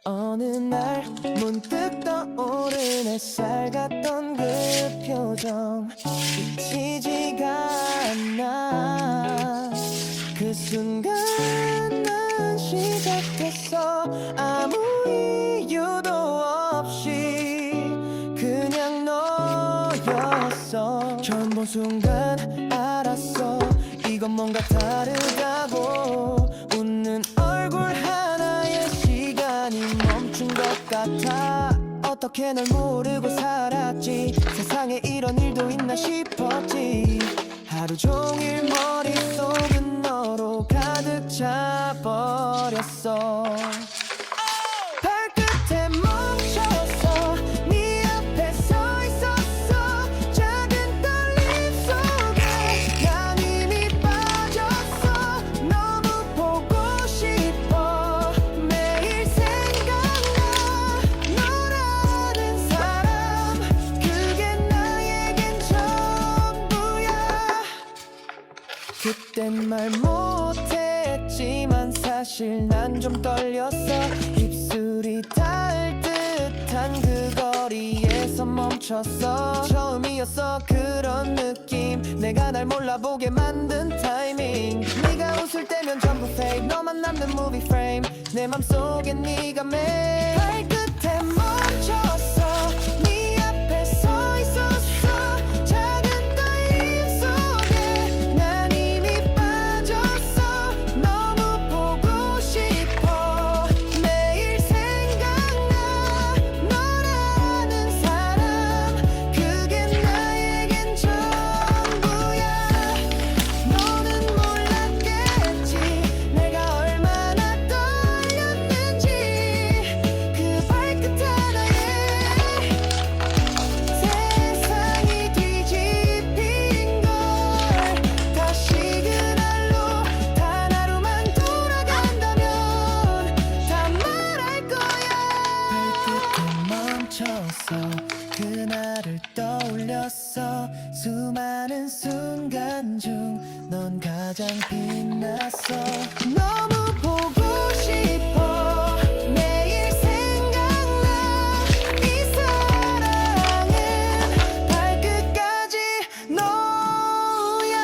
어느 날 문득 떠오른 햇살 같던 그 표정 잊히지가 않아. 그 순간 난 시작했어. 아무 이유도 없이 그냥 너였어. 처음 본 순간 알았어. 이건 뭔가 다르다고. 웃는 얼굴 하나에 시간이 멈춘 것 같아. 어떻게 널 모르고 살았지. 세상에 이런 일도 있나 싶었지. 하루 종일 머릿속은 너로 가득 차버렸어. 발끝에 멈췄어. 네 앞에 서 있었어. 작은 떨림 속에 난 이미 빠졌어. 너무 보고 싶어. 매일 생각나. 너라는 사람 그게 나에겐 전부야. 그땐 말 못했지만 사실 난 좀 떨렸어. 입술이 닿을 듯한 그 거리에서 멈췄어. 처음이었어 그런 느낌. 내가 날 몰라보게 만든 타이밍. 네가 웃을 때면 전부 fake. 너만 남는 movie frame. 내 맘속엔 네가 매일 발끝에 멈췄어. 네 앞에 서 있었어. 작은 떨림 속에 난 이미 빠졌어. 너무 보고 싶어. 매일 생각나. 너라는 사람 그게 나에겐 전부야. 너는 몰랐겠지 내가 얼마나 떨렸는지. 그 발끝 하나에 세상이 뒤집힌 걸. 다시 그날로 단 하루만 돌아간다면 다 말할 거야. 발끝에 멈췄어. 그날을 떠올렸어. 수많은 순간 중 넌 가장 빛났어. 너무 보고 싶어. 매일 생각나. 이 사랑은 발끝까지 너야.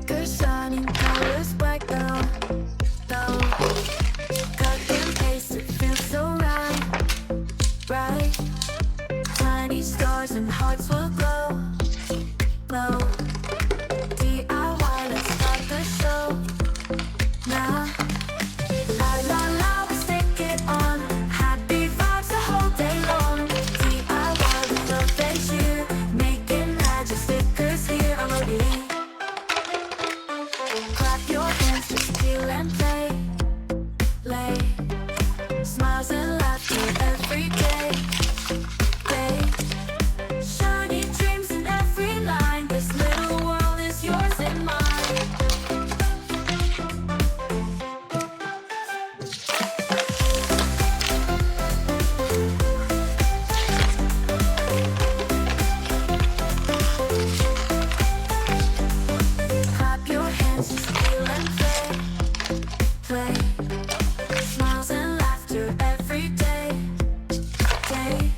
Good shining colors black down. Cut and paste, it feels so right. Right. Tiny stars and hearts will glow. Glow. DIY, let's start the show. Now. La la la, we stick it on. Happy vibes the whole day long. DIY, we love and cheer. Making magic stickers here on the beat. Clap your hands, just feel and play. Lay. Smiles and laughter every day. Day. Shiny dreams in every line. This little world is yours and mine. Clap your hands, just feel and play. Play. Smiles and laughter every day. Day.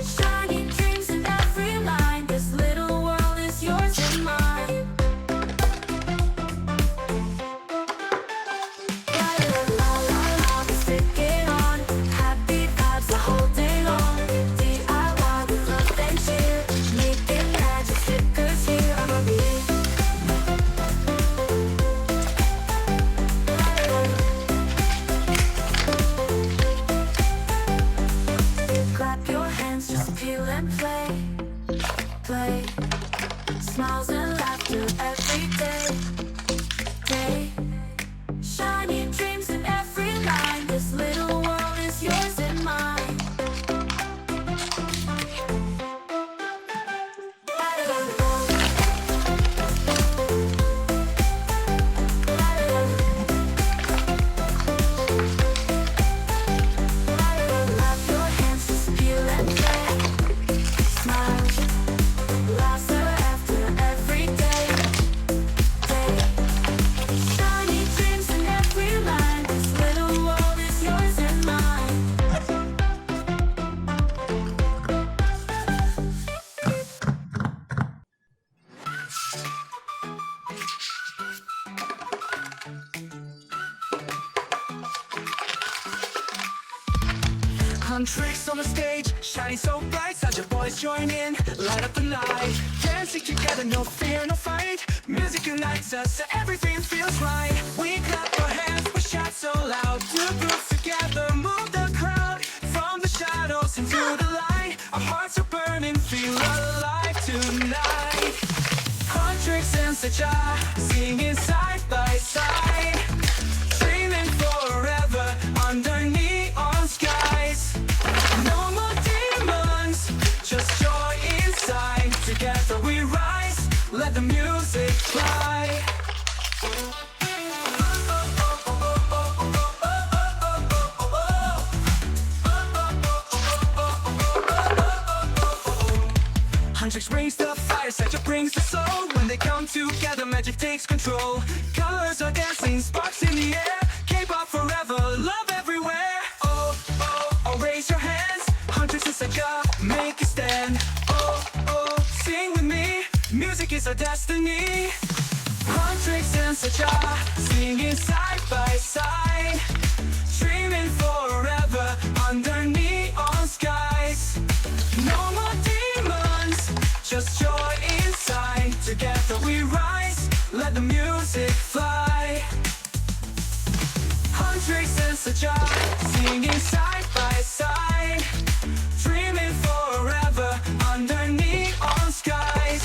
Shining dreams in every line. This little world is yours and mine. La la la la la, we stick it on. Happy vibes the whole day long. DIY, we love and cheer. Making magic stickers here on our beat. Clap your hands, just peel and play. Play. Smiles and laughter every day. Day. Shining dreams in every line. This little world is yours and mine. La la la la. Huntrix on the stage, shining so bright. Saja boys join in, light up the night. Dancing together, no fear, no fight. Music unites us, so everything feels right. We clap our hands, we shout so loud. Two groups together, move the crowd. From the shadows into the light, our hearts are burning, feel alive tonight. Huntrix and Saja, singing side by side. Dreaming forever under neon skies. No more demons, just joy inside. Together we rise, let the music fly. Huntrix brings the fire, Saja brings the soul. When they come together, magic takes control. Colors are dancing, sparks in the air. Kpop forever, love everywhere. Oh, oh, oh, raise your hands. Huntrix and Saja, make a stand. Oh, oh, sing with me. Music is our destiny. Huntrix and Saja, singing side by side. Dreaming forever under neon skies. No more demons, just joy inside. Together we rise, let the music fly. Huntrix and Saja, singing side by side. Dreaming forever under neon skies.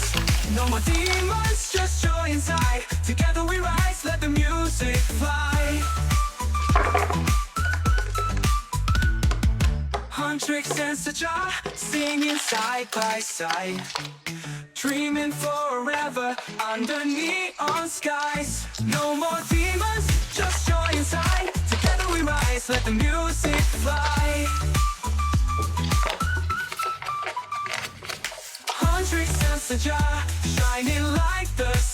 No more demons, just joy inside. Together we rise, let the music fly. Huntrix and Saja, singing side by side. Dreaming forever under neon skies. No more demons, just joy inside. Together we rise, let the music fly. Huntrix and Saja, shining like the sun.